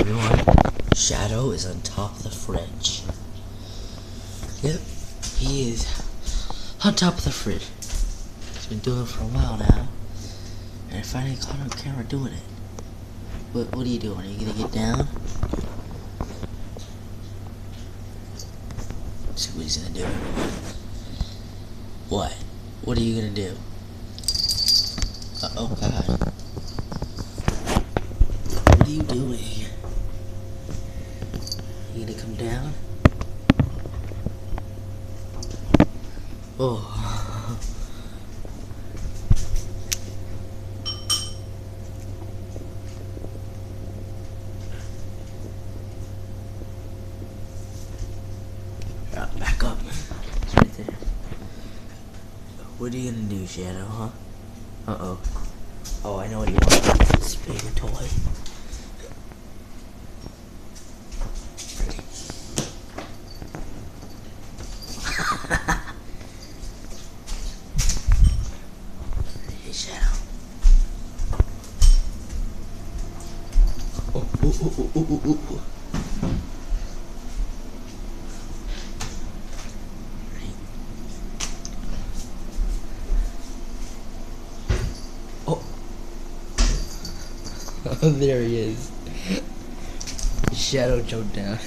everyone. Shadow is on top of the fridge. Yep, he is on top of the fridge. He's been doing it for a while now, and I finally caught him on camera doing it. What are you doing? Are you gonna get down? Let's see what he's gonna do. What? What are you gonna do? Oh God. What are you doing? You gonna come down? Oh. Back up. It's right there. What are you gonna do, Shadow, huh? Uh-oh. Oh, I know what you want. This bigger toy. Hey, Shadow. Oh. Oh, there he is. Shadow jumped down.